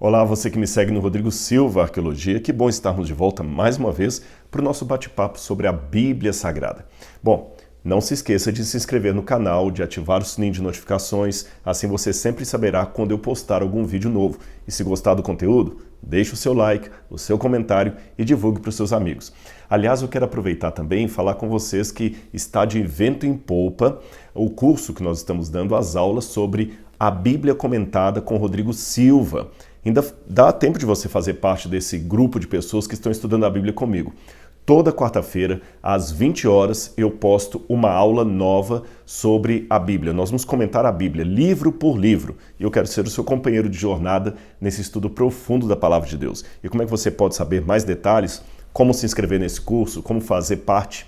Olá, você que me segue no Rodrigo Silva Arqueologia, que bom estarmos de volta mais uma vez para o nosso bate-papo sobre a Bíblia Sagrada. Bom, não se esqueça de se inscrever no canal, de ativar o sininho de notificações, assim você sempre saberá quando eu postar algum vídeo novo. E se gostar do conteúdo, deixe o seu like, o seu comentário e divulgue para os seus amigos. Aliás, eu quero aproveitar também e falar com vocês que está de vento em polpa o curso que nós estamos dando, as aulas sobre a Bíblia comentada com Rodrigo Silva. Ainda dá tempo de você fazer parte desse grupo de pessoas que estão estudando a Bíblia comigo. Toda quarta-feira, às 20 horas, eu posto uma aula nova sobre a Bíblia. Nós vamos comentar a Bíblia, livro por livro. E eu quero ser o seu companheiro de jornada nesse estudo profundo da Palavra de Deus. E como é que você pode saber mais detalhes? Como se inscrever nesse curso? Como fazer parte?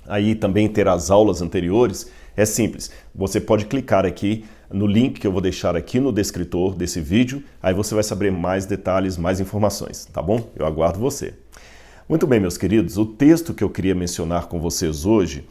Aí também ter as aulas anteriores? É simples. Você pode clicar aqui no link que eu vou deixar aqui no descritor desse vídeo. Aí você vai saber mais detalhes, mais informações, tá bom? Eu aguardo você. Muito bem, meus queridos, o texto que eu queria mencionar com vocês hoje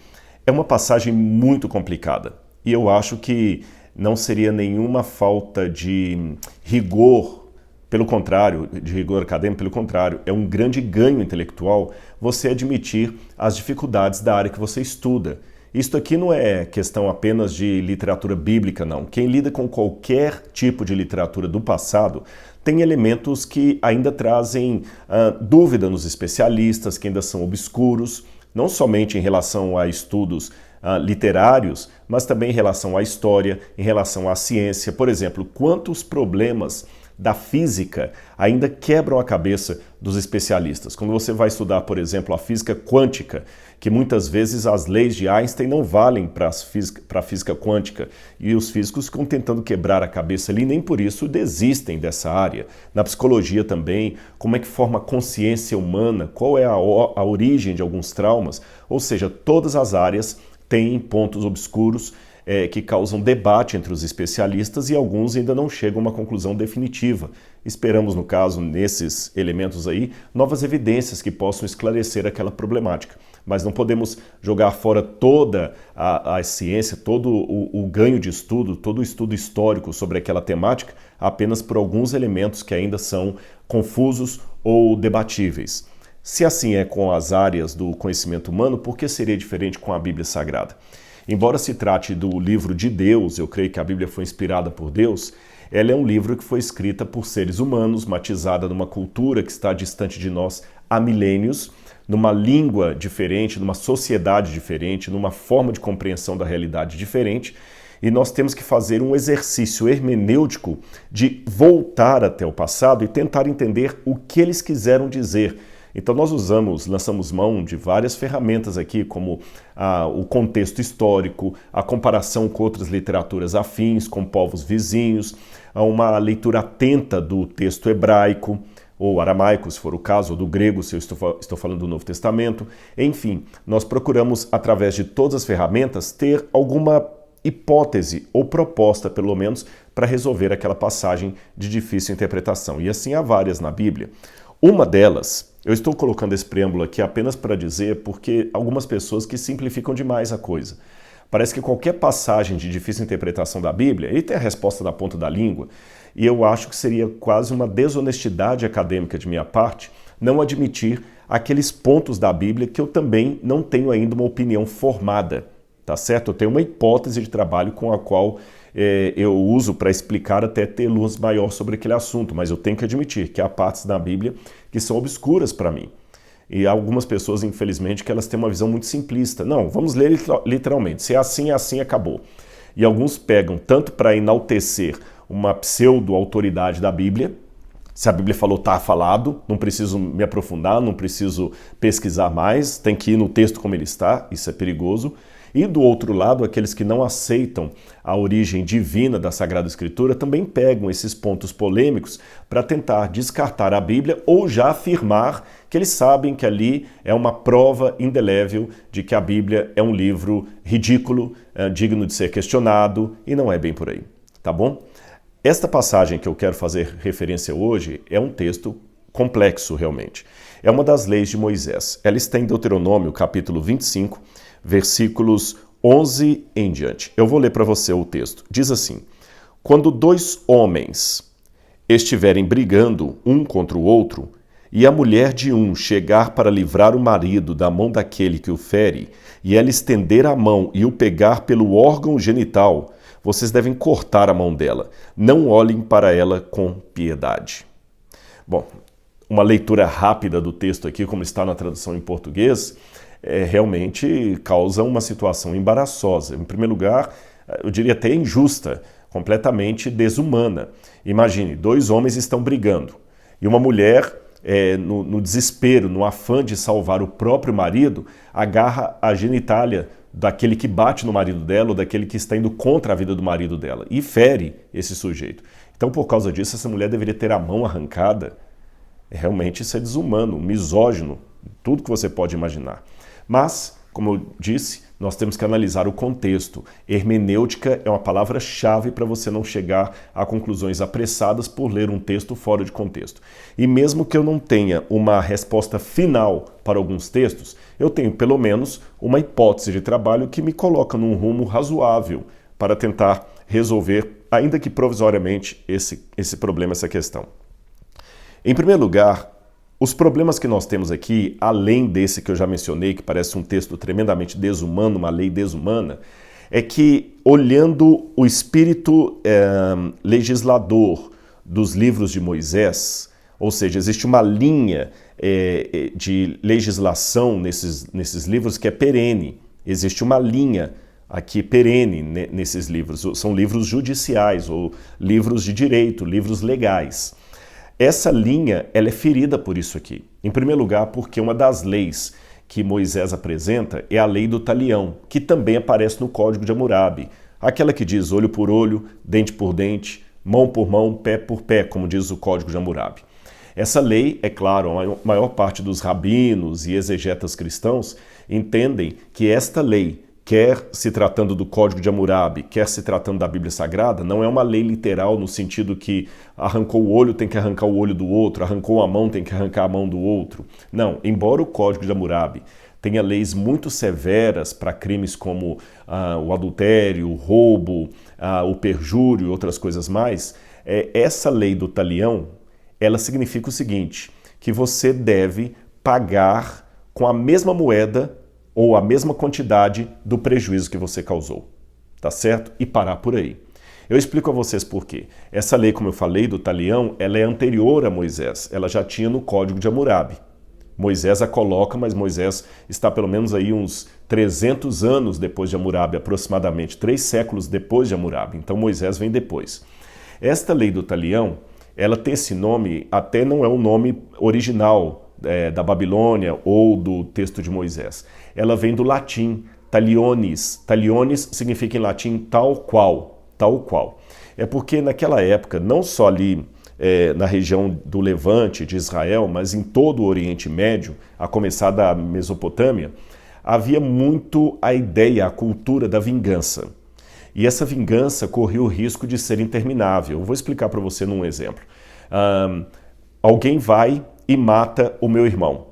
é uma passagem muito complicada. E eu acho que não seria nenhuma falta de rigor, pelo contrário, de rigor acadêmico, pelo contrário, é um grande ganho intelectual você admitir as dificuldades da área que você estuda. Isto aqui não é questão apenas de literatura bíblica, não. Quem lida com qualquer tipo de literatura do passado tem elementos que ainda trazem dúvida nos especialistas, que ainda são obscuros, não somente em relação a estudos literários, mas também em relação à história, em relação à ciência. Por exemplo, quantos problemas da física ainda quebram a cabeça dos especialistas. Quando você vai estudar, por exemplo, a física quântica, que muitas vezes as leis de Einstein não valem para a física quântica, e os físicos ficam tentando quebrar a cabeça ali, nem por isso desistem dessa área. Na psicologia também, como é que forma a consciência humana, qual é a origem de alguns traumas, ou seja, todas as áreas têm pontos obscuros que causam debate entre os especialistas e alguns ainda não chegam a uma conclusão definitiva. Esperamos, no caso, nesses elementos aí, novas evidências que possam esclarecer aquela problemática. Mas não podemos jogar fora toda a ciência, todo o ganho de estudo, todo o estudo histórico sobre aquela temática, apenas por alguns elementos que ainda são confusos ou debatíveis. Se assim é com as áreas do conhecimento humano, por que seria diferente com a Bíblia Sagrada? Embora se trate do livro de Deus, eu creio que a Bíblia foi inspirada por Deus, ela é um livro que foi escrita por seres humanos, matizada numa cultura que está distante de nós há milênios, numa língua diferente, numa sociedade diferente, numa forma de compreensão da realidade diferente, e nós temos que fazer um exercício hermenêutico de voltar até o passado e tentar entender o que eles quiseram dizer. Então nós lançamos mão de várias ferramentas aqui, como o contexto histórico, a comparação com outras literaturas afins, com povos vizinhos, uma leitura atenta do texto hebraico, ou aramaico, se for o caso, ou do grego, se eu estou falando do Novo Testamento. Enfim, nós procuramos, através de todas as ferramentas, ter alguma hipótese ou proposta, pelo menos, para resolver aquela passagem de difícil interpretação. E assim há várias na Bíblia. Uma delas, eu estou colocando esse preâmbulo aqui apenas para dizer porque algumas pessoas que simplificam demais a coisa. Parece que qualquer passagem de difícil interpretação da Bíblia, ele tem a resposta na ponta da língua, e eu acho que seria quase uma desonestidade acadêmica de minha parte não admitir aqueles pontos da Bíblia que eu também não tenho ainda uma opinião formada, tá certo? Eu tenho uma hipótese de trabalho com a qual eu uso para explicar até ter luz maior sobre aquele assunto, mas eu tenho que admitir que há partes da Bíblia que são obscuras para mim. E há algumas pessoas, infelizmente, que elas têm uma visão muito simplista. Não, vamos ler literalmente. Se é assim, acabou. E alguns pegam tanto para enaltecer uma pseudo-autoridade da Bíblia. Se a Bíblia falou, está falado, não preciso me aprofundar, não preciso pesquisar mais, tem que ir no texto como ele está, isso é perigoso. E do outro lado, aqueles que não aceitam a origem divina da Sagrada Escritura também pegam esses pontos polêmicos para tentar descartar a Bíblia ou já afirmar que eles sabem que ali é uma prova indelével de que a Bíblia é um livro ridículo, digno de ser questionado, e não é bem por aí, tá bom? Esta passagem que eu quero fazer referência hoje é um texto complexo realmente. É uma das leis de Moisés. Ela está em Deuteronômio, capítulo 25, versículos 11 em diante. Eu vou ler para você o texto. Diz assim: quando dois homens estiverem brigando um contra o outro, e a mulher de um chegar para livrar o marido da mão daquele que o fere, e ela estender a mão e o pegar pelo órgão genital, vocês devem cortar a mão dela. Não olhem para ela com piedade. Bom, uma leitura rápida do texto aqui, como está na tradução em português, realmente causa uma situação embaraçosa. Em primeiro lugar, eu diria até injusta, completamente desumana. Imagine, dois homens estão brigando e uma mulher, no desespero, no afã de salvar o próprio marido, agarra a genitália daquele que bate no marido dela ou daquele que está indo contra a vida do marido dela e fere esse sujeito. Então, por causa disso, essa mulher deveria ter a mão arrancada. Realmente isso é desumano, misógino, tudo que você pode imaginar. Mas, como eu disse, nós temos que analisar o contexto. Hermenêutica é uma palavra-chave para você não chegar a conclusões apressadas por ler um texto fora de contexto. E mesmo que eu não tenha uma resposta final para alguns textos, eu tenho pelo menos uma hipótese de trabalho que me coloca num rumo razoável para tentar resolver, ainda que provisoriamente, esse problema, essa questão. Em primeiro lugar, os problemas que nós temos aqui, além desse que eu já mencionei, que parece um texto tremendamente desumano, uma lei desumana, é que, olhando o espírito legislador dos livros de Moisés, ou seja, existe uma linha de legislação nesses livros que é perene. Existe uma linha aqui perene nesses livros. São livros judiciais ou livros de direito, livros legais. Essa linha ela é ferida por isso aqui. Em primeiro lugar, porque uma das leis que Moisés apresenta é a lei do talião, que também aparece no Código de Hammurabi. Aquela que diz olho por olho, dente por dente, mão por mão, pé por pé, como diz o Código de Hammurabi. Essa lei, é claro, a maior parte dos rabinos e exegetas cristãos entendem que esta lei, quer se tratando do Código de Hammurabi, quer se tratando da Bíblia Sagrada, não é uma lei literal no sentido que arrancou o olho, tem que arrancar o olho do outro, arrancou a mão, tem que arrancar a mão do outro. Não, embora o Código de Hammurabi tenha leis muito severas para crimes como o adultério, o roubo, o perjúrio e outras coisas mais, essa lei do talião, ela significa o seguinte, que você deve pagar com a mesma moeda ou a mesma quantidade do prejuízo que você causou, tá certo? E parar por aí. Eu explico a vocês por quê. Essa lei, como eu falei, do talião, ela é anterior a Moisés. Ela já tinha no Código de Hammurabi. Moisés a coloca, mas Moisés está pelo menos aí uns 300 anos depois de Hammurabi, aproximadamente 3 séculos depois de Hammurabi. Então Moisés vem depois. Esta lei do talião, ela tem esse nome, até não é o nome original da Babilônia ou do texto de Moisés. Ela vem do latim, talionis. Talionis significa em latim tal qual, tal qual. É porque naquela época, não só ali na região do Levante, de Israel, mas em todo o Oriente Médio, a começar da Mesopotâmia, havia muito a ideia, a cultura da vingança. E essa vingança corria o risco de ser interminável. Eu vou explicar para você num exemplo. Alguém vai e mata o meu irmão.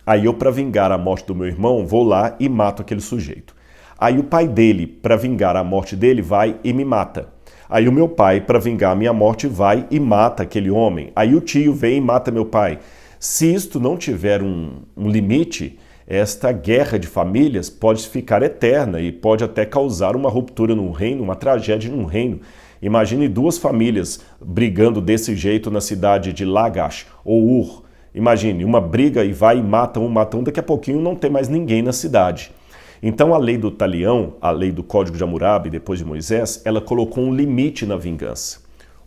Aí eu, para vingar a morte do meu irmão, vou lá e mato aquele sujeito. Aí o pai dele, para vingar a morte dele, vai e me mata. Aí o meu pai, para vingar a minha morte, vai e mata aquele homem. Aí o tio vem e mata meu pai. Se isto não tiver um limite, esta guerra de famílias pode ficar eterna e pode até causar uma ruptura num reino, uma tragédia num reino. Imagine 2 famílias brigando desse jeito na cidade de Lagash ou Ur. Imagine, uma briga e vai e mata um, daqui a pouquinho não tem mais ninguém na cidade. Então a lei do talião, a lei do Código de Hammurabi, depois de Moisés, ela colocou um limite na vingança.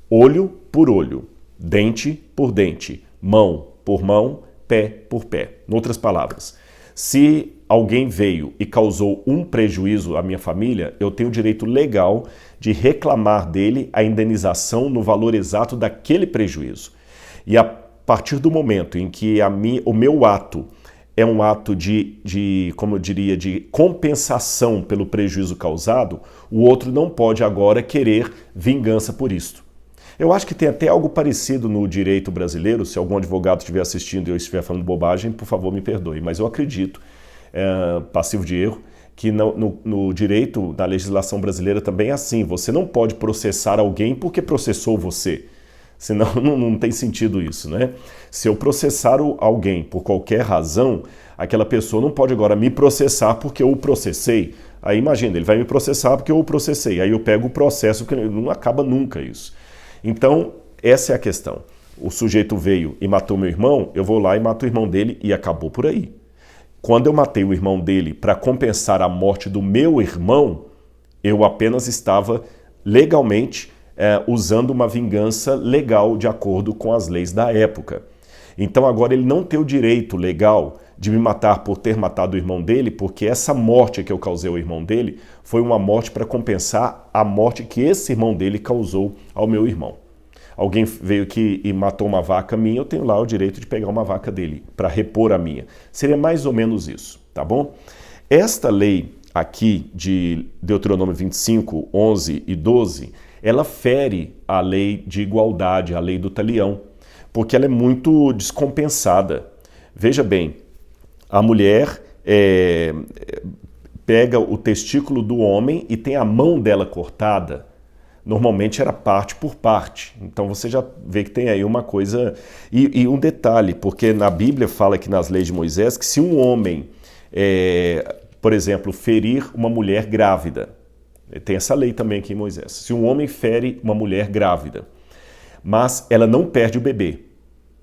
Olho por olho, dente por dente, mão por mão, pé por pé. Em outras palavras, se alguém veio e causou um prejuízo à minha família, eu tenho o direito legal de reclamar dele a indenização no valor exato daquele prejuízo. E a partir do momento em que o meu ato é um ato como eu diria, de compensação pelo prejuízo causado, o outro não pode agora querer vingança por isto. Eu acho que tem até algo parecido no direito brasileiro. Se algum advogado estiver assistindo e eu estiver falando bobagem, por favor me perdoe, mas eu acredito, passivo de erro, que no direito, da legislação brasileira também é assim. Você não pode processar alguém porque processou você. Senão não tem sentido isso, né? Se eu processar alguém por qualquer razão, aquela pessoa não pode agora me processar porque eu o processei. Aí imagina, ele vai me processar porque eu o processei. Aí eu pego o processo, que não acaba nunca isso. Então, essa é a questão. O sujeito veio e matou meu irmão, eu vou lá e mato o irmão dele e acabou por aí. Quando eu matei o irmão dele para compensar a morte do meu irmão, eu apenas estava legalmente usando uma vingança legal de acordo com as leis da época. Então agora ele não tem o direito legal de me matar por ter matado o irmão dele, porque essa morte que eu causei ao irmão dele foi uma morte para compensar a morte que esse irmão dele causou ao meu irmão. Alguém veio aqui e matou uma vaca minha, eu tenho lá o direito de pegar uma vaca dele para repor a minha. Seria mais ou menos isso, tá bom? Esta lei aqui de Deuteronômio 25, 11 e 12, ela fere a lei de igualdade, a lei do talião, porque ela é muito descompensada. Veja bem, a mulher pega o testículo do homem e tem a mão dela cortada. Normalmente era parte por parte. Então você já vê que tem aí uma coisa... E um detalhe, porque na Bíblia fala aqui nas leis de Moisés que se um homem, por exemplo, ferir uma mulher grávida, tem essa lei também aqui em Moisés, se um homem fere uma mulher grávida, mas ela não perde o bebê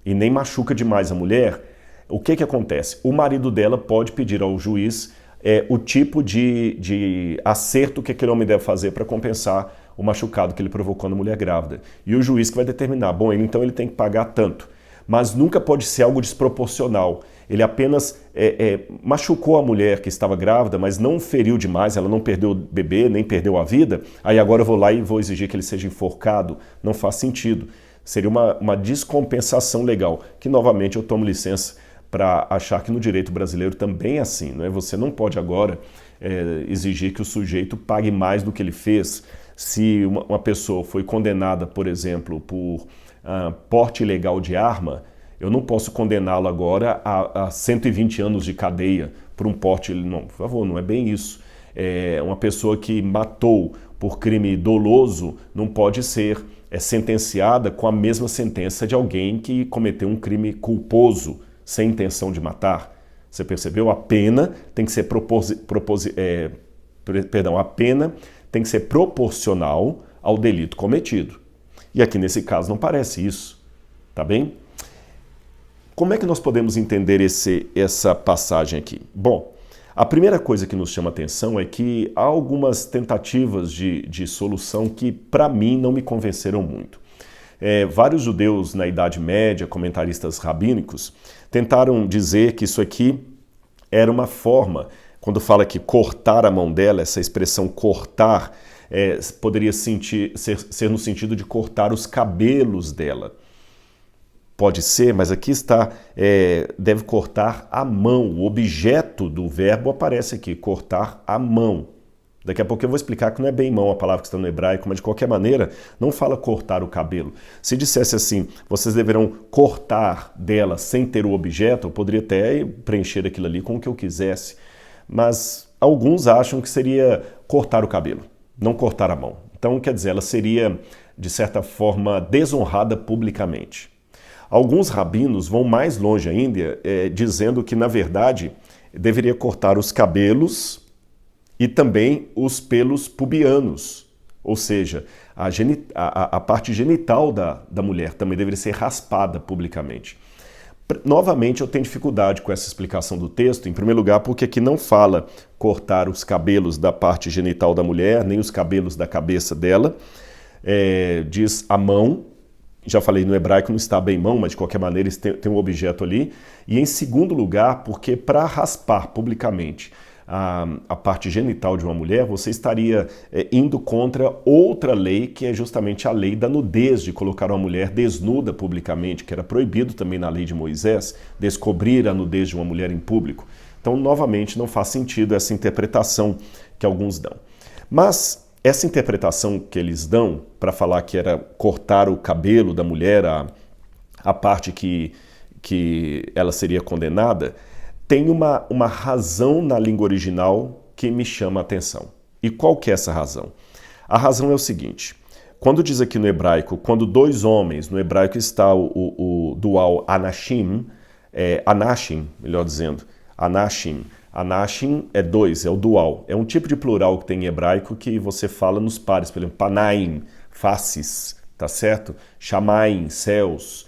e nem machuca demais a mulher, o que acontece? O marido dela pode pedir ao juiz o tipo de acerto que aquele homem deve fazer para compensar o machucado que ele provocou na mulher grávida. E o juiz que vai determinar, bom, então ele tem que pagar tanto. Mas nunca pode ser algo desproporcional. Ele apenas machucou a mulher que estava grávida, mas não feriu demais, ela não perdeu o bebê, nem perdeu a vida. Aí agora eu vou lá e vou exigir que ele seja enforcado. Não faz sentido. Seria uma descompensação legal, que novamente eu tomo licença para achar que no direito brasileiro também é assim. Não é? Você não pode agora exigir que o sujeito pague mais do que ele fez. Se uma pessoa foi condenada, por exemplo, por porte ilegal de arma, eu não posso condená-lo agora a 120 anos de cadeia por um porte... Não, por favor, não é bem isso. Uma pessoa que matou por crime doloso não pode ser sentenciada com a mesma sentença de alguém que cometeu um crime culposo, sem intenção de matar. Você percebeu? A pena tem que ser a pena tem que ser proporcional ao delito cometido. E aqui nesse caso não parece isso, tá bem? Como é que nós podemos entender essa passagem aqui? Bom, a primeira coisa que nos chama atenção é que há algumas tentativas de solução que, para mim, não me convenceram muito. Vários judeus na Idade Média, comentaristas rabínicos, tentaram dizer que isso aqui era uma forma, quando fala que cortar a mão dela, essa expressão cortar, poderia ser no sentido de cortar os cabelos dela. Pode ser, mas aqui está, deve cortar a mão. O objeto do verbo aparece aqui, cortar a mão. Daqui a pouco eu vou explicar que não é bem mão a palavra que está no hebraico, mas de qualquer maneira não fala cortar o cabelo. Se dissesse assim, vocês deverão cortar dela sem ter o objeto, eu poderia até preencher aquilo ali com o que eu quisesse. Mas alguns acham que seria cortar o cabelo, não cortar a mão. Então, quer dizer, ela seria, de certa forma, desonrada publicamente. Alguns rabinos vão mais longe ainda, dizendo que, na verdade, deveria cortar os cabelos e também os pelos pubianos, ou seja, a parte genital da mulher também deveria ser raspada publicamente. Novamente, eu tenho dificuldade com essa explicação do texto, em primeiro lugar, porque aqui não fala cortar os cabelos da parte genital da mulher, nem os cabelos da cabeça dela, diz a mão. Já falei, no hebraico não está bem mão, mas de qualquer maneira tem um objeto ali. E em segundo lugar, porque para raspar publicamente a parte genital de uma mulher, você estaria indo contra outra lei, que é justamente a lei da nudez, de colocar uma mulher desnuda publicamente, que era proibido também na lei de Moisés, descobrir a nudez de uma mulher em público. Então, novamente, não faz sentido essa interpretação que alguns dão. Mas essa interpretação que eles dão para falar que era cortar o cabelo da mulher, a parte que ela seria condenada, tem uma razão na língua original que me chama a atenção. E qual que é essa razão? A razão é o seguinte: quando diz aqui no hebraico, quando dois homens, no hebraico está o dual anashim, anashim, melhor dizendo, anashim. Anashim é dois, é o dual. É um tipo de plural que tem em hebraico que você fala nos pares, por exemplo, panaim, faces, tá certo? Shamaim, céus,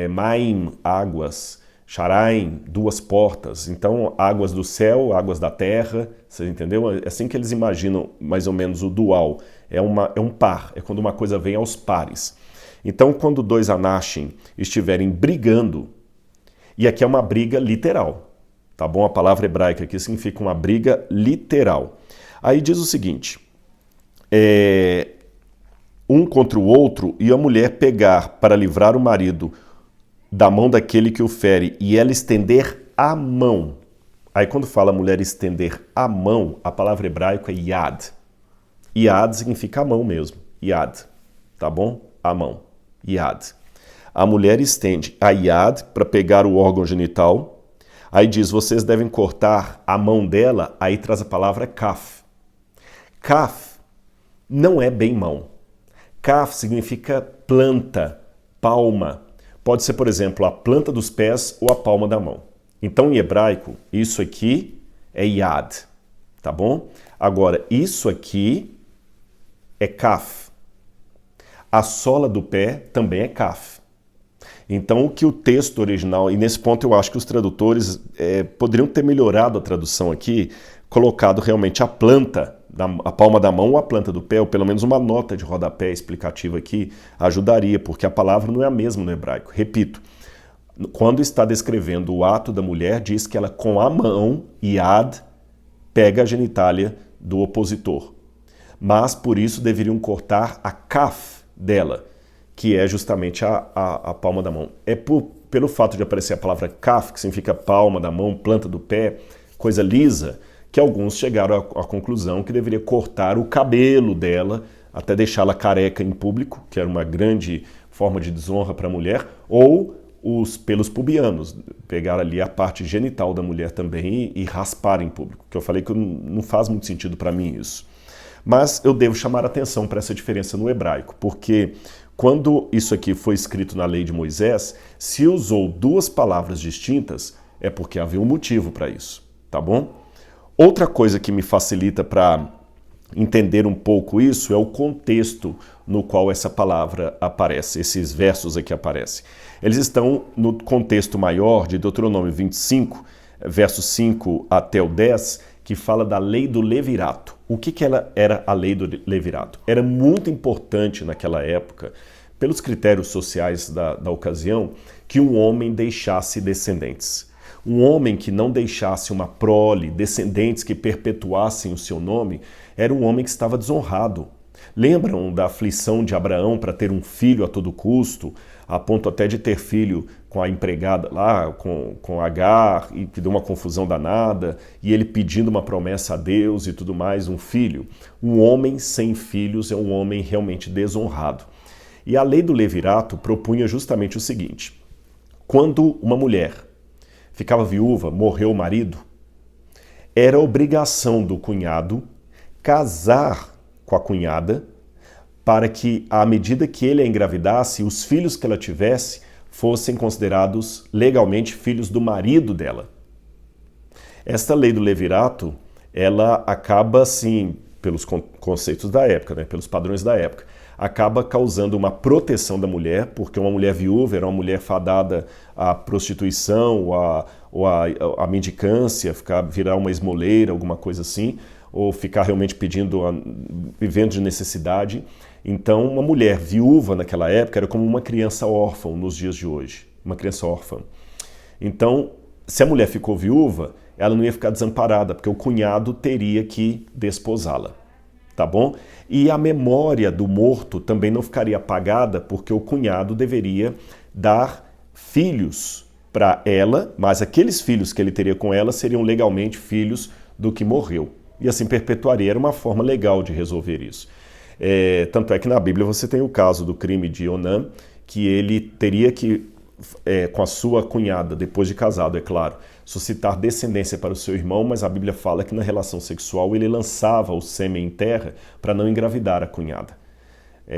maim, águas, sharaim, duas portas. Então, águas do céu, águas da terra, você entendeu? É assim que eles imaginam mais ou menos o dual. É um par, é quando uma coisa vem aos pares. Então, quando dois anashim estiverem brigando, e aqui é uma briga literal, tá bom? A palavra hebraica aqui significa uma briga literal. Aí diz o seguinte, um contra o outro, e a mulher pegar para livrar o marido da mão daquele que o fere, e ela estender a mão. Aí quando fala a mulher estender a mão, a palavra hebraica é yad. Yad significa a mão mesmo, yad, tá bom? A mão, yad. A mulher estende a yad para pegar o órgão genital. Aí diz, vocês devem cortar a mão dela, aí traz a palavra kaf. Kaf não é bem mão. Kaf significa planta, palma. Pode ser, por exemplo, a planta dos pés ou a palma da mão. Então, em hebraico, isso aqui é yad, tá bom? Agora, isso aqui é kaf. A sola do pé também é kaf. Então, o que o texto original, e nesse ponto eu acho que os tradutores poderiam ter melhorado a tradução aqui, colocado realmente a planta, a palma da mão ou a planta do pé, ou pelo menos uma nota de rodapé explicativa aqui, ajudaria, porque a palavra não é a mesma no hebraico. Repito, quando está descrevendo o ato da mulher, diz que ela com a mão, yad, pega a genitália do opositor. Mas por isso deveriam cortar a kaf dela, que é justamente a palma da mão. Pelo fato de aparecer a palavra kaf, que significa palma da mão, planta do pé, coisa lisa, que alguns chegaram à conclusão que deveria cortar o cabelo dela, até deixá-la careca em público, que era uma grande forma de desonra para a mulher, ou os pelos pubianos, pegar ali a parte genital da mulher também e raspar em público, que eu falei que não faz muito sentido para mim isso. Mas eu devo chamar a atenção para essa diferença no hebraico, porque quando isso aqui foi escrito na lei de Moisés, se usou duas palavras distintas, é porque havia um motivo para isso, tá bom? Outra coisa que me facilita para entender um pouco isso é o contexto no qual essa palavra aparece, esses versos aqui aparecem. Eles estão no contexto maior de Deuteronômio 25, versos 5 até o 10, que fala da lei do levirato. O que ela era a lei do levirato? Era muito importante naquela época, pelos critérios sociais da ocasião, que um homem deixasse descendentes. Um homem que não deixasse uma prole, descendentes que perpetuassem o seu nome, era um homem que estava desonrado. Lembram da aflição de Abraão para ter um filho a todo custo, a ponto até de ter filho com a empregada lá, com Agar, e que deu uma confusão danada, e ele pedindo uma promessa a Deus e tudo mais, um filho. Um homem sem filhos é um homem realmente desonrado. E a lei do levirato propunha justamente o seguinte: quando uma mulher ficava viúva, morreu o marido, era obrigação do cunhado casar com a cunhada para que, à medida que ele a engravidasse, os filhos que ela tivesse fossem considerados legalmente filhos do marido dela. Esta lei do levirato, ela acaba, assim, pelos conceitos da época, né, pelos padrões da época, acaba causando uma proteção da mulher, porque uma mulher viúva era uma mulher fadada à prostituição ou à mendicância, virar uma esmoleira, alguma coisa assim, ou ficar realmente vivendo de necessidade. Então, uma mulher viúva naquela época era como uma criança órfã nos dias de hoje, uma criança órfã. Então, se a mulher ficou viúva, ela não ia ficar desamparada, porque o cunhado teria que desposá-la, tá bom? E a memória do morto também não ficaria apagada, porque o cunhado deveria dar filhos para ela, mas aqueles filhos que ele teria com ela seriam legalmente filhos do que morreu. E assim perpetuaria, era uma forma legal de resolver isso. Tanto é que na Bíblia você tem o caso do crime de Onã, que ele teria que, com a sua cunhada, depois de casado, é claro, suscitar descendência para o seu irmão, mas a Bíblia fala que na relação sexual ele lançava o sêmen em terra para não engravidar a cunhada.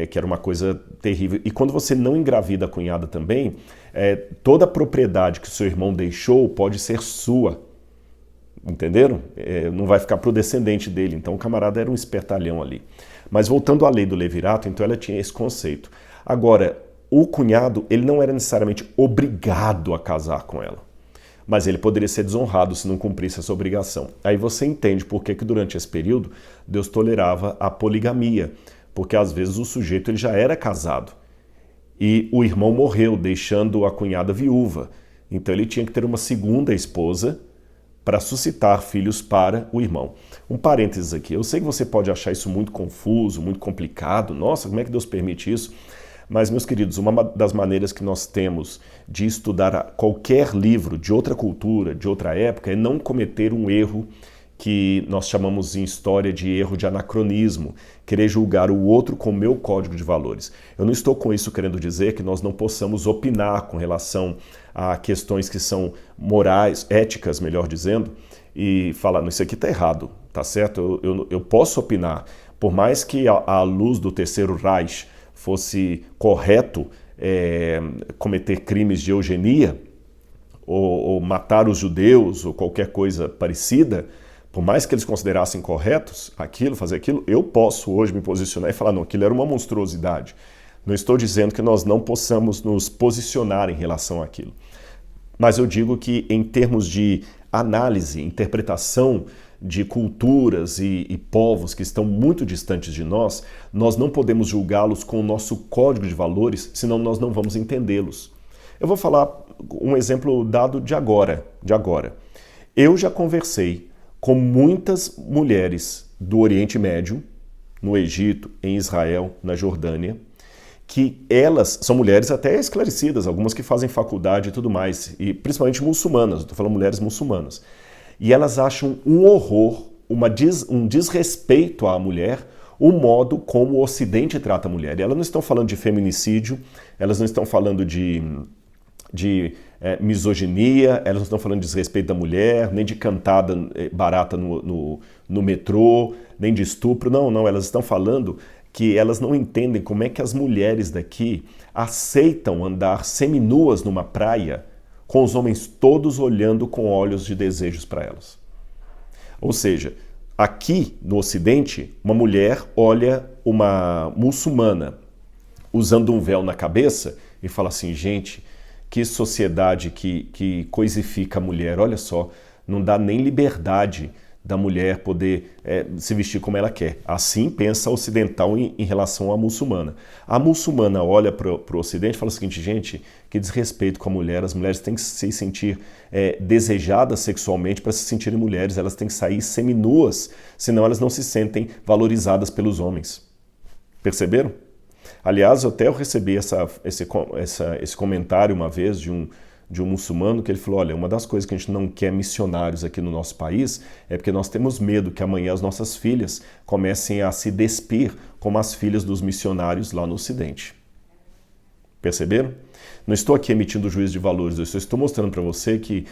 que era uma coisa terrível. E quando você não engravida a cunhada também, toda a propriedade que o seu irmão deixou pode ser sua. Entenderam? Não vai ficar para o descendente dele. Então o camarada era um espertalhão ali. Mas voltando à lei do levirato, então ela tinha esse conceito. Agora, o cunhado, ele não era necessariamente obrigado a casar com ela. Mas ele poderia ser desonrado se não cumprisse essa obrigação. Aí você entende por que durante esse período Deus tolerava a poligamia. Porque às vezes o sujeito ele já era casado e o irmão morreu, deixando a cunhada viúva. Então ele tinha que ter uma segunda esposa para suscitar filhos para o irmão. Um parênteses aqui, eu sei que você pode achar isso muito confuso, muito complicado. Nossa, como é que Deus permite isso? Mas, meus queridos, uma das maneiras que nós temos de estudar qualquer livro de outra cultura, de outra época, é não cometer um erro que nós chamamos em história de erro de anacronismo, querer julgar o outro com o meu código de valores. Eu não estou com isso querendo dizer que nós não possamos opinar com relação a questões que são morais, éticas, melhor dizendo, e falar, não, isso aqui está errado, tá certo? Eu posso opinar, por mais que à luz do Terceiro Reich fosse correto cometer crimes de eugenia, ou matar os judeus, ou qualquer coisa parecida, por mais que eles considerassem corretos aquilo, fazer aquilo, eu posso hoje me posicionar e falar, não, aquilo era uma monstruosidade. Não estou dizendo que nós não possamos nos posicionar em relação àquilo. Mas eu digo que em termos de análise, interpretação de culturas e povos que estão muito distantes de nós, nós não podemos julgá-los com o nosso código de valores, senão nós não vamos entendê-los. Eu vou falar um exemplo dado de agora. Eu já conversei com muitas mulheres do Oriente Médio, no Egito, em Israel, na Jordânia, que elas são mulheres até esclarecidas, algumas que fazem faculdade e tudo mais, e principalmente muçulmanas, estou falando mulheres muçulmanas. E elas acham um horror, um desrespeito à mulher, o modo como o Ocidente trata a mulher. E elas não estão falando de feminicídio, elas não estão falando de misoginia, elas não estão falando de desrespeito da mulher, nem de cantada barata no metrô, nem de estupro, não, elas estão falando que elas não entendem como é que as mulheres daqui aceitam andar seminuas numa praia com os homens todos olhando com olhos de desejos para elas. Ou seja, aqui no Ocidente, uma mulher olha uma muçulmana usando um véu na cabeça e fala assim, gente, que sociedade que coisifica a mulher, olha só, não dá nem liberdade da mulher poder se vestir como ela quer. Assim pensa a ocidental em relação à muçulmana. A muçulmana olha para o Ocidente e fala o seguinte, gente, que desrespeito com a mulher, as mulheres têm que se sentir desejadas sexualmente para se sentirem mulheres, elas têm que sair seminuas, senão elas não se sentem valorizadas pelos homens. Perceberam? Aliás, eu recebi esse comentário uma vez de um muçulmano que ele falou, olha, uma das coisas que a gente não quer missionários aqui no nosso país é porque nós temos medo que amanhã as nossas filhas comecem a se despir como as filhas dos missionários lá no Ocidente. Perceberam? Não estou aqui emitindo juízo de valores, eu só estou mostrando para você que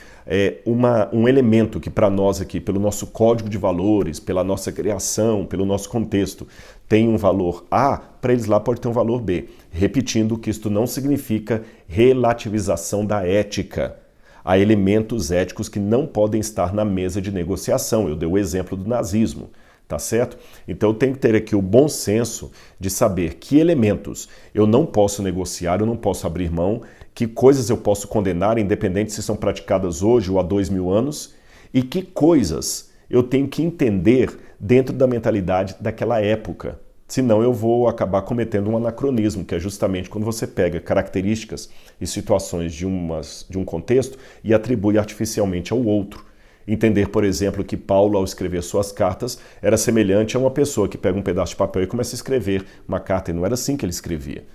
um elemento que para nós aqui, pelo nosso código de valores, pela nossa criação, pelo nosso contexto, tem um valor A, para eles lá pode ter um valor B. Repetindo que isto não significa relativização da ética. Há elementos éticos que não podem estar na mesa de negociação. Eu dei o exemplo do nazismo. Tá certo? Então eu tenho que ter aqui o bom senso de saber que elementos eu não posso negociar, eu não posso abrir mão, que coisas eu posso condenar, independente se são praticadas hoje ou há 2000 anos, e que coisas eu tenho que entender dentro da mentalidade daquela época. Senão eu vou acabar cometendo um anacronismo, que é justamente quando você pega características e situações de um contexto e atribui artificialmente ao outro. Entender, por exemplo, que Paulo, ao escrever suas cartas, era semelhante a uma pessoa que pega um pedaço de papel e começa a escrever uma carta, e não era assim que ele escrevia.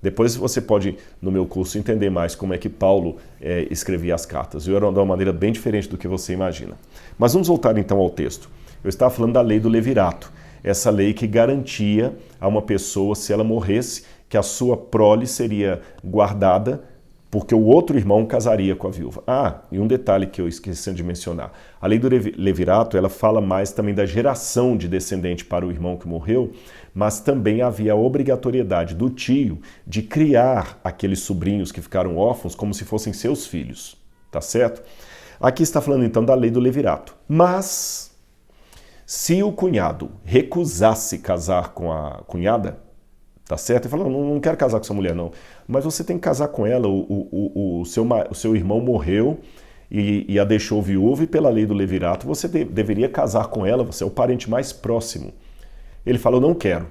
Depois você pode, no meu curso, entender mais como é que Paulo escrevia as cartas. Eu era de uma maneira bem diferente do que você imagina. Mas vamos voltar então ao texto. Eu estava falando da lei do levirato, essa lei que garantia a uma pessoa, se ela morresse, que a sua prole seria guardada porque o outro irmão casaria com a viúva. E um detalhe que eu esqueci de mencionar. A lei do levirato, ela fala mais também da geração de descendente para o irmão que morreu, mas também havia a obrigatoriedade do tio de criar aqueles sobrinhos que ficaram órfãos como se fossem seus filhos, tá certo? Aqui está falando então da lei do levirato. Mas, se o cunhado recusasse casar com a cunhada, tá certo? Ele falou, não quero casar com essa mulher, não. Mas você tem que casar com ela. O seu irmão morreu e a deixou viúva, e pela lei do levirato você deveria casar com ela, você é o parente mais próximo. Ele fala, eu não quero.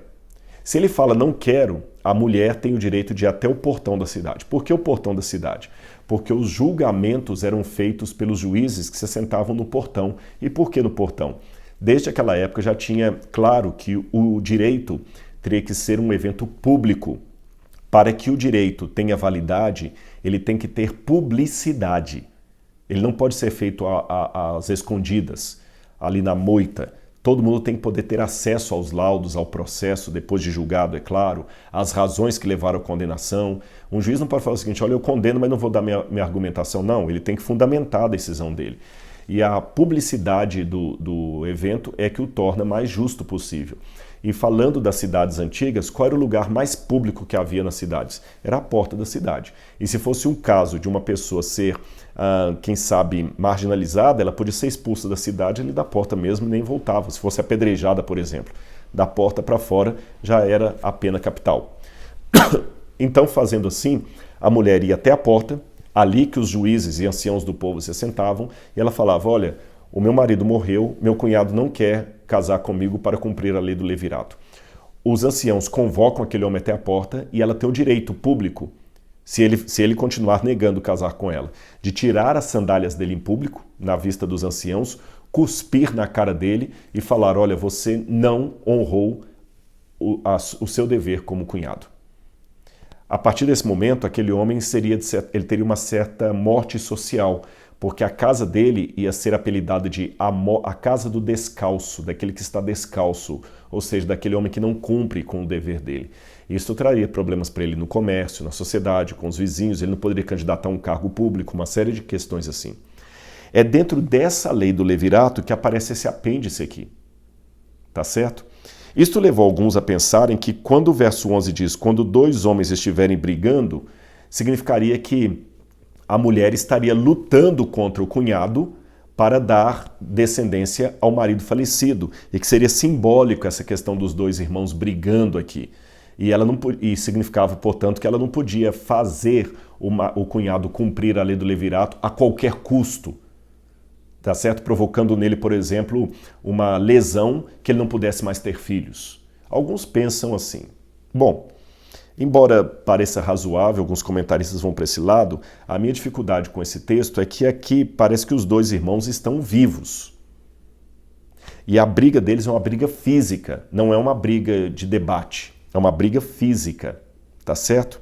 Se ele fala, não quero, a mulher tem o direito de ir até o portão da cidade. Por que o portão da cidade? Porque os julgamentos eram feitos pelos juízes que se sentavam no portão. E por que no portão? Desde aquela época já tinha claro que o direito teria que ser um evento público. Para que o direito tenha validade, ele tem que ter publicidade. Ele não pode ser feito às escondidas, ali na moita. Todo mundo tem que poder ter acesso aos laudos, ao processo, depois de julgado, é claro, as razões que levaram à condenação. Um juiz não pode falar o seguinte, olha, eu condeno, mas não vou dar minha argumentação. Não, ele tem que fundamentar a decisão dele. E a publicidade do evento é que o torna mais justo possível. E falando das cidades antigas, qual era o lugar mais público que havia nas cidades? Era a porta da cidade. E se fosse um caso de uma pessoa ser, quem sabe, marginalizada, ela podia ser expulsa da cidade ali da porta mesmo e nem voltava. Se fosse apedrejada, por exemplo, da porta para fora já era a pena capital. Então, fazendo assim, a mulher ia até a porta, ali que os juízes e anciãos do povo se sentavam, e ela falava, olha, o meu marido morreu, meu cunhado não quer casar comigo para cumprir a lei do levirato. Os anciãos convocam aquele homem até a porta e ela tem o direito público, se ele continuar negando casar com ela, de tirar as sandálias dele em público, na vista dos anciãos, cuspir na cara dele e falar, olha, você não honrou o seu dever como cunhado. A partir desse momento, aquele homem ele teria uma certa morte social, porque a casa dele ia ser apelidada de a casa do descalço, daquele que está descalço, ou seja, daquele homem que não cumpre com o dever dele. Isso traria problemas para ele no comércio, na sociedade, com os vizinhos, ele não poderia candidatar a um cargo público, uma série de questões assim. É dentro dessa lei do levirato que aparece esse apêndice aqui, tá certo? Isto levou alguns a pensarem que quando o verso 11 diz, quando dois homens estiverem brigando, significaria que a mulher estaria lutando contra o cunhado para dar descendência ao marido falecido, e que seria simbólico essa questão dos dois irmãos brigando aqui. E significava, portanto, que ela não podia fazer o cunhado cumprir a lei do levirato a qualquer custo, tá certo? Provocando nele, por exemplo, uma lesão que ele não pudesse mais ter filhos. Alguns pensam assim. Bom, embora pareça razoável, alguns comentaristas vão para esse lado, a minha dificuldade com esse texto é que aqui parece que os dois irmãos estão vivos. E a briga deles é uma briga física, não é uma briga de debate, é uma briga física, tá certo?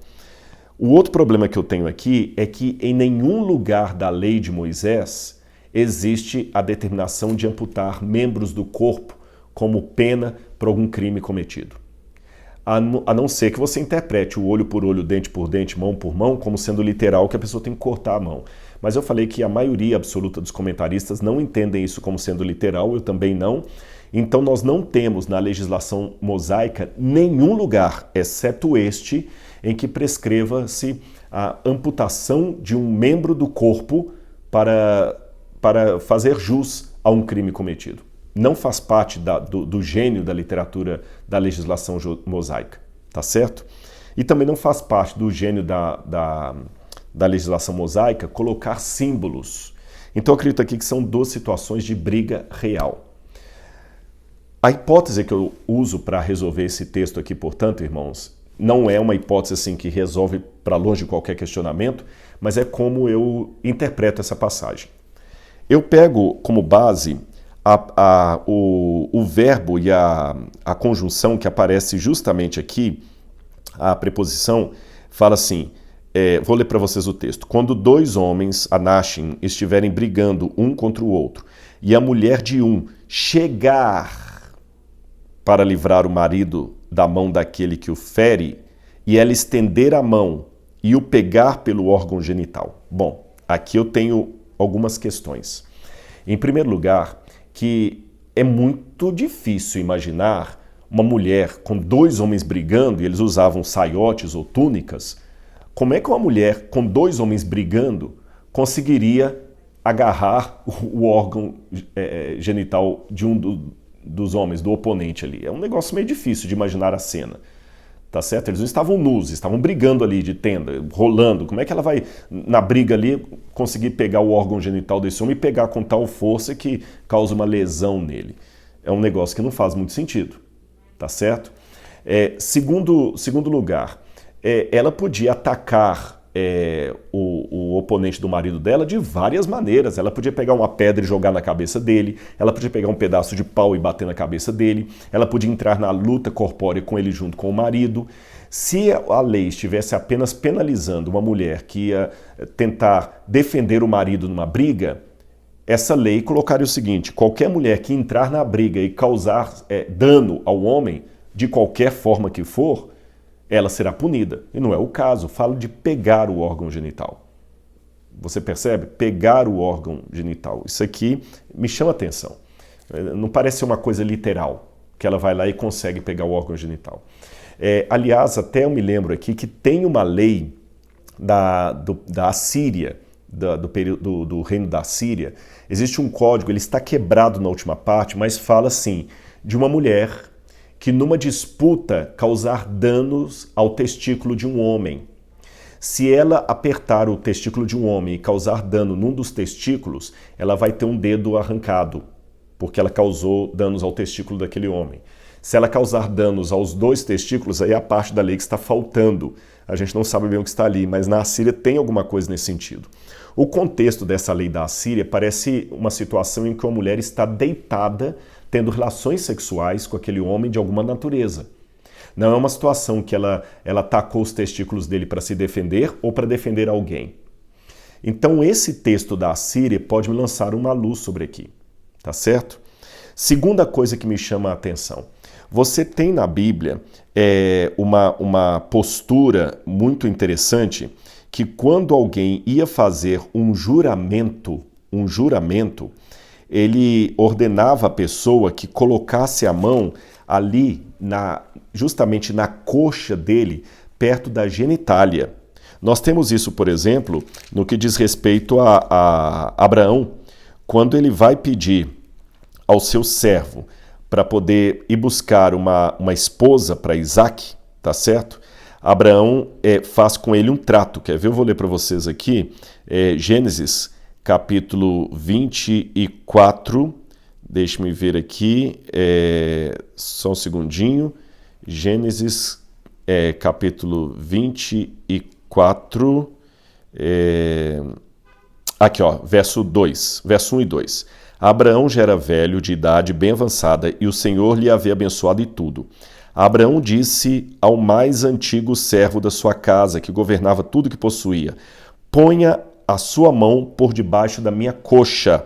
O outro problema que eu tenho aqui é que em nenhum lugar da lei de Moisés existe a determinação de amputar membros do corpo como pena por algum crime cometido. A não ser que você interprete o olho por olho, dente por dente, mão por mão, como sendo literal que a pessoa tem que cortar a mão. Mas eu falei que a maioria absoluta dos comentaristas não entendem isso como sendo literal, eu também não. Então nós não temos na legislação mosaica nenhum lugar, exceto este, em que prescreva-se a amputação de um membro do corpo para fazer jus a um crime cometido. Não faz parte do gênio da literatura da legislação mosaica, tá certo? E também não faz parte do gênio da legislação mosaica colocar símbolos. Então eu acredito aqui que são duas situações de briga real. A hipótese que eu uso para resolver esse texto aqui, portanto, irmãos, não é uma hipótese assim que resolve para longe de qualquer questionamento, mas é como eu interpreto essa passagem. Eu pego como base o verbo e a conjunção que aparece justamente aqui, a preposição, fala assim, vou ler para vocês o texto. Quando dois homens, anashim, estiverem brigando um contra o outro, e a mulher de um chegar para livrar o marido da mão daquele que o fere, e ela estender a mão e o pegar pelo órgão genital. Bom, aqui eu tenho algumas questões. Em primeiro lugar, que é muito difícil imaginar uma mulher com dois homens brigando, e eles usavam saiotes ou túnicas. Como é que uma mulher com dois homens brigando conseguiria agarrar o órgão genital de dos homens, do oponente ali? É um negócio meio difícil de imaginar a cena. Tá certo? Eles não estavam nus, estavam brigando ali de tenda, rolando. Como é que ela vai, na briga ali, conseguir pegar o órgão genital desse homem e pegar com tal força que causa uma lesão nele? É um negócio que não faz muito sentido, tá certo? Segundo lugar, ela podia atacar o oponente do marido dela de várias maneiras. Ela podia pegar uma pedra e jogar na cabeça dele, ela podia pegar um pedaço de pau e bater na cabeça dele, ela podia entrar na luta corpórea com ele junto com o marido. Se a lei estivesse apenas penalizando uma mulher que ia tentar defender o marido numa briga, essa lei colocaria o seguinte: qualquer mulher que entrar na briga e causar dano ao homem, de qualquer forma que for, ela será punida. E não é o caso. Falo de pegar o órgão genital. Você percebe? Pegar o órgão genital. Isso aqui me chama atenção. Não parece ser uma coisa literal, que ela vai lá e consegue pegar o órgão genital. Aliás, até eu me lembro aqui que tem uma lei da Assíria, do reino da Assíria. Existe um código, ele está quebrado na última parte, mas fala assim, de uma mulher que numa disputa causar danos ao testículo de um homem. Se ela apertar o testículo de um homem e causar dano num dos testículos, ela vai ter um dedo arrancado, porque ela causou danos ao testículo daquele homem. Se ela causar danos aos dois testículos, aí é a parte da lei que está faltando. A gente não sabe bem o que está ali, mas na Assíria tem alguma coisa nesse sentido. O contexto dessa lei da Assíria parece uma situação em que uma mulher está deitada tendo relações sexuais com aquele homem de alguma natureza. Não é uma situação que ela atacou os testículos dele para se defender ou para defender alguém. Então esse texto da Assíria pode me lançar uma luz sobre aqui, tá certo? Segunda coisa que me chama a atenção. Você tem na Bíblia uma postura muito interessante que quando alguém ia fazer um juramento, ele ordenava a pessoa que colocasse a mão ali, justamente na coxa dele, perto da genitália. Nós temos isso, por exemplo, no que diz respeito a Abraão, quando ele vai pedir ao seu servo para poder ir buscar uma esposa para Isaac, tá certo? Abraão faz com ele um trato. Quer ver? Eu vou ler para vocês aqui, Gênesis capítulo 24, deixe-me ver aqui, só um segundinho, Gênesis capítulo 24, aqui ó, verso 1 e 2. Abraão já era velho, de idade bem avançada, e o Senhor lhe havia abençoado em tudo. Abraão disse ao mais antigo servo da sua casa, que governava tudo que possuía: ponha a sua mão por debaixo da minha coxa,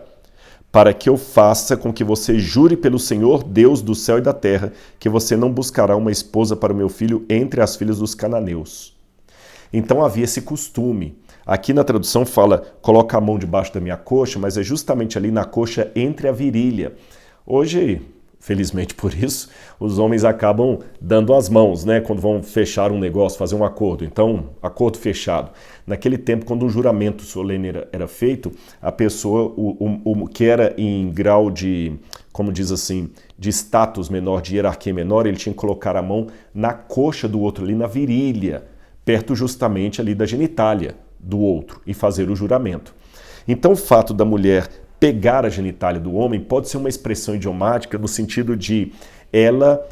para que eu faça com que você jure pelo Senhor, Deus do céu e da terra, que você não buscará uma esposa para o meu filho entre as filhas dos cananeus. Então havia esse costume. Aqui na tradução fala, coloca a mão debaixo da minha coxa, mas é justamente ali na coxa entre a virilha. Hoje, felizmente por isso, os homens acabam dando as mãos, né, quando vão fechar um negócio, fazer um acordo. Então, acordo fechado. Naquele tempo, quando um juramento solene era feito, a pessoa, o que era em grau de, como diz assim, de status menor, de hierarquia menor, ele tinha que colocar a mão na coxa do outro, ali na virilha, perto justamente ali da genitália do outro, e fazer o juramento. Então, o fato da mulher pegar a genitália do homem pode ser uma expressão idiomática no sentido de ela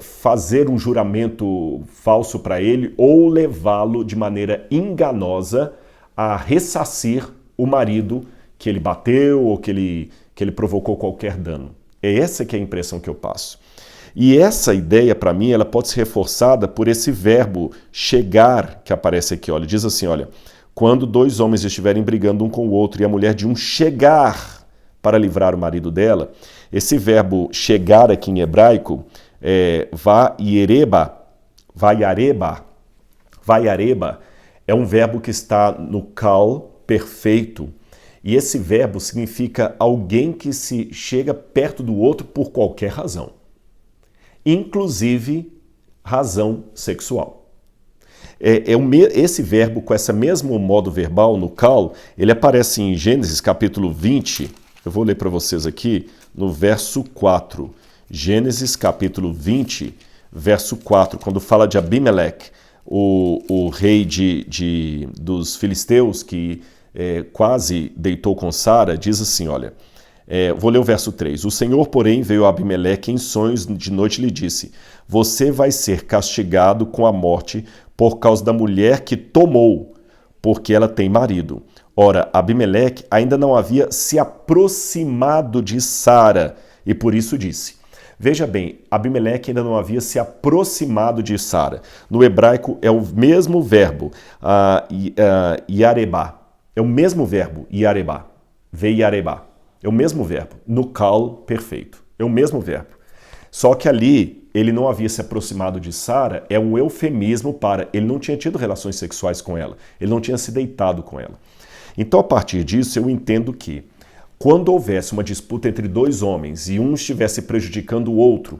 fazer um juramento falso para ele ou levá-lo de maneira enganosa a ressarcir o marido que ele bateu ou que ele provocou qualquer dano. É essa que é a impressão que eu passo. E essa ideia, para mim, ela pode ser reforçada por esse verbo chegar que aparece aqui. Olha, diz assim, olha, quando dois homens estiverem brigando um com o outro e a mulher de um chegar para livrar o marido dela, esse verbo chegar aqui em hebraico vaiareba, é um verbo que está no kal perfeito. E esse verbo significa alguém que se chega perto do outro por qualquer razão, inclusive razão sexual. Esse verbo, com esse mesmo modo verbal no kal, ele aparece em Gênesis capítulo 20, eu vou ler para vocês aqui, no verso 4. Gênesis capítulo 20, verso 4, quando fala de Abimeleque, o rei dos filisteus que quase deitou com Sara, diz assim, olha, vou ler o verso 3. O Senhor, porém, veio a Abimeleque em sonhos de noite e lhe disse, você vai ser castigado com a morte por causa da mulher que tomou, porque ela tem marido. Ora, Abimeleque ainda não havia se aproximado de Sara, e por isso disse. Veja bem, Abimeleque ainda não havia se aproximado de Sara. No hebraico é o mesmo verbo, yarebá. É o mesmo verbo, yarebá. Veiarebá. É o mesmo verbo, no kal perfeito. É o mesmo verbo. Só que ali ele não havia se aproximado de Sara, é um eufemismo para ele não tinha tido relações sexuais com ela, ele não tinha se deitado com ela. Então, a partir disso, eu entendo que quando houvesse uma disputa entre dois homens e um estivesse prejudicando o outro,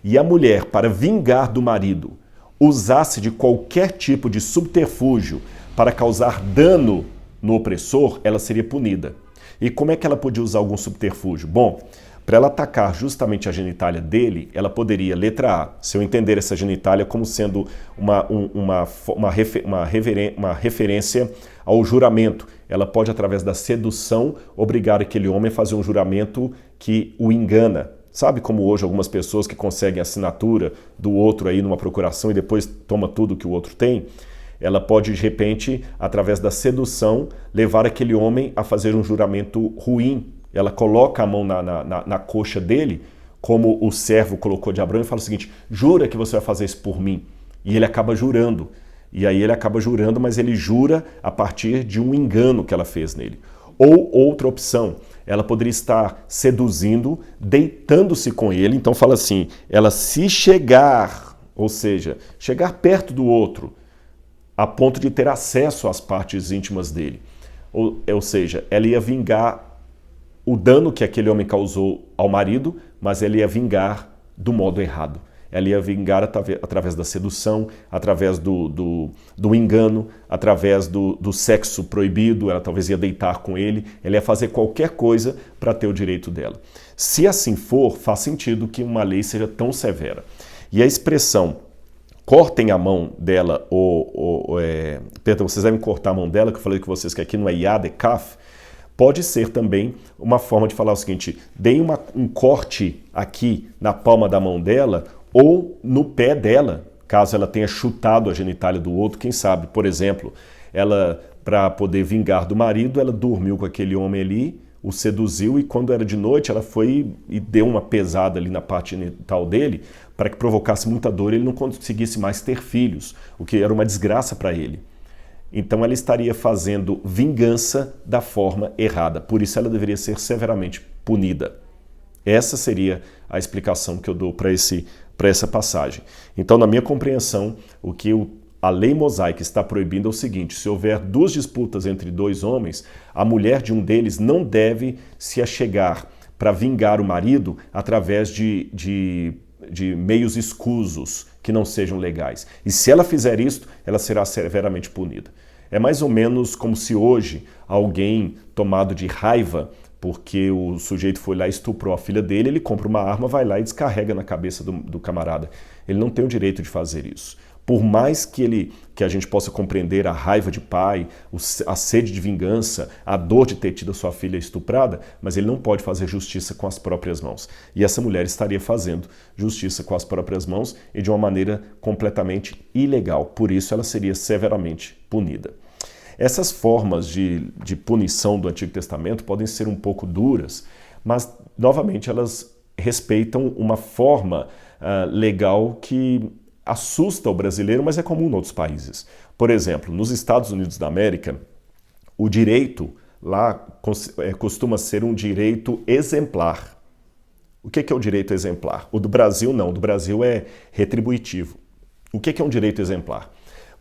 e a mulher, para vingar do marido, usasse de qualquer tipo de subterfúgio para causar dano no opressor, ela seria punida. E como é que ela podia usar algum subterfúgio? Bom, para ela atacar justamente a genitália dele, ela poderia, letra A, se eu entender essa genitália como sendo uma referência ao juramento, ela pode, através da sedução, obrigar aquele homem a fazer um juramento que o engana. Sabe como hoje algumas pessoas que conseguem a assinatura do outro aí numa procuração e depois toma tudo que o outro tem? Ela pode, de repente, através da sedução, levar aquele homem a fazer um juramento ruim. Ela coloca a mão na coxa dele, como o servo colocou de Abraão, e fala o seguinte, jura que você vai fazer isso por mim. E ele acaba jurando. E aí ele acaba jurando, mas ele jura a partir de um engano que ela fez nele. Ou outra opção, ela poderia estar seduzindo, deitando-se com ele. Então fala assim, ela se chegar, ou seja, chegar perto do outro, a ponto de ter acesso às partes íntimas dele. Ou seja, ela ia vingar o dano que aquele homem causou ao marido, mas ela ia vingar do modo errado. Ela ia vingar através da sedução, através do engano, através do sexo proibido, ela talvez ia deitar com ele, ela ia fazer qualquer coisa para ter o direito dela. Se assim for, faz sentido que uma lei seja tão severa. E a expressão cortem a mão dela, perdão, vocês devem cortar a mão dela, que eu falei com vocês que aqui não é yad, é kaf, pode ser também uma forma de falar o seguinte, deem um corte aqui na palma da mão dela ou no pé dela, caso ela tenha chutado a genitália do outro, quem sabe, por exemplo, ela, para poder vingar do marido, ela dormiu com aquele homem ali, o seduziu e quando era de noite ela foi e deu uma pesada ali na parte genital dele para que provocasse muita dor e ele não conseguisse mais ter filhos, o que era uma desgraça para ele. Então ela estaria fazendo vingança da forma errada, por isso ela deveria ser severamente punida. Essa seria a explicação que eu dou para essa passagem. Então, na minha compreensão, o que a lei mosaica está proibindo é o seguinte, se houver duas disputas entre dois homens, a mulher de um deles não deve se achegar para vingar o marido através de meios escusos que não sejam legais. E se ela fizer isso, ela será severamente punida. É mais ou menos como se hoje alguém tomado de raiva porque o sujeito foi lá e estuprou a filha dele, ele compra uma arma, vai lá e descarrega na cabeça do camarada. Ele não tem o direito de fazer isso. Por mais que a gente possa compreender a raiva de pai, a sede de vingança, a dor de ter tido a sua filha estuprada, mas ele não pode fazer justiça com as próprias mãos. E essa mulher estaria fazendo justiça com as próprias mãos e de uma maneira completamente ilegal. Por isso ela seria severamente punida. Essas formas de punição do Antigo Testamento podem ser um pouco duras, mas, novamente, elas respeitam uma forma legal que assusta o brasileiro, mas é comum em outros países. Por exemplo, nos Estados Unidos da América, o direito lá costuma ser um direito exemplar. O que é o direito exemplar? O do Brasil não, o do Brasil é retributivo. O que é um direito exemplar?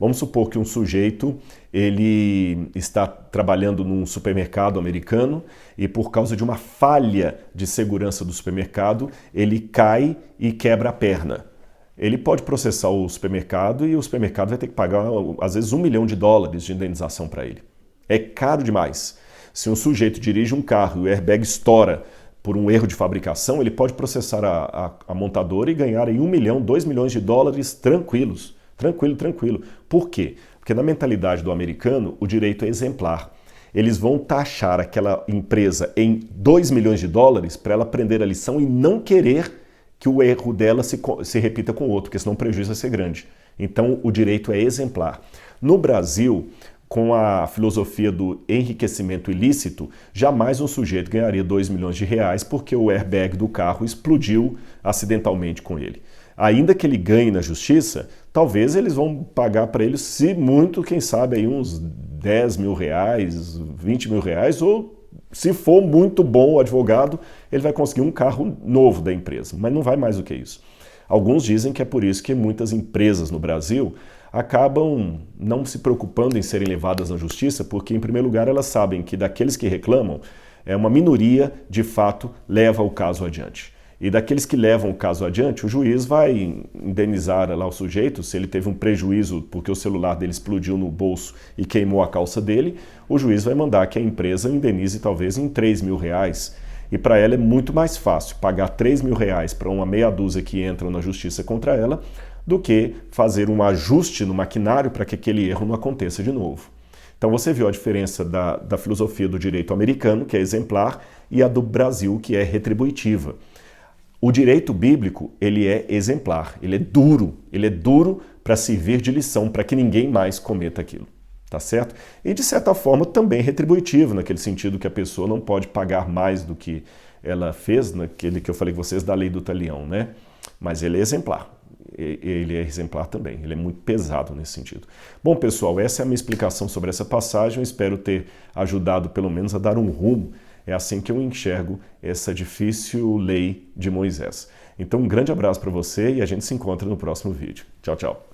Vamos supor que um sujeito ele está trabalhando num supermercado americano e por causa de uma falha de segurança do supermercado, ele cai e quebra a perna. Ele pode processar o supermercado e o supermercado vai ter que pagar, às vezes, $1 milhão de indenização para ele. É caro demais. Se um sujeito dirige um carro e o airbag estoura por um erro de fabricação, ele pode processar a montadora e ganhar aí $1 milhão, $2 milhões tranquilos. Tranquilo. Por quê? Porque na mentalidade do americano, o direito é exemplar. Eles vão taxar aquela empresa em $2 milhões para ela aprender a lição e não querer que o erro dela se repita com o outro, porque senão o prejuízo vai ser grande. Então, o direito é exemplar. No Brasil, com a filosofia do enriquecimento ilícito, jamais um sujeito ganharia $2 milhões porque o airbag do carro explodiu acidentalmente com ele. Ainda que ele ganhe na justiça, talvez eles vão pagar para ele, se muito, quem sabe, aí uns R$10 mil, R$20 mil, ou se for muito bom o advogado, ele vai conseguir um carro novo da empresa, mas não vai mais do que isso. Alguns dizem que é por isso que muitas empresas no Brasil acabam não se preocupando em serem levadas na justiça, porque, em primeiro lugar, elas sabem que daqueles que reclamam, uma minoria, de fato, leva o caso adiante. E daqueles que levam o caso adiante, o juiz vai indenizar lá o sujeito, se ele teve um prejuízo porque o celular dele explodiu no bolso e queimou a calça dele, o juiz vai mandar que a empresa indenize talvez em R$3 mil. E para ela é muito mais fácil pagar R$3 mil para uma meia dúzia que entra na justiça contra ela, do que fazer um ajuste no maquinário para que aquele erro não aconteça de novo. Então você viu a diferença da filosofia do direito americano, que é exemplar, e a do Brasil, que é retributiva. O direito bíblico, ele é exemplar, ele é duro para servir de lição, para que ninguém mais cometa aquilo, tá certo? E de certa forma também retributivo, naquele sentido que a pessoa não pode pagar mais do que ela fez, naquele que eu falei com vocês da lei do talião, né? Mas ele é exemplar. Ele é exemplar também, ele é muito pesado nesse sentido. Bom, pessoal, essa é a minha explicação sobre essa passagem, eu espero ter ajudado pelo menos a dar um rumo. É assim que eu enxergo essa difícil lei de Moisés. Então, um grande abraço para você e a gente se encontra no próximo vídeo. Tchau, tchau.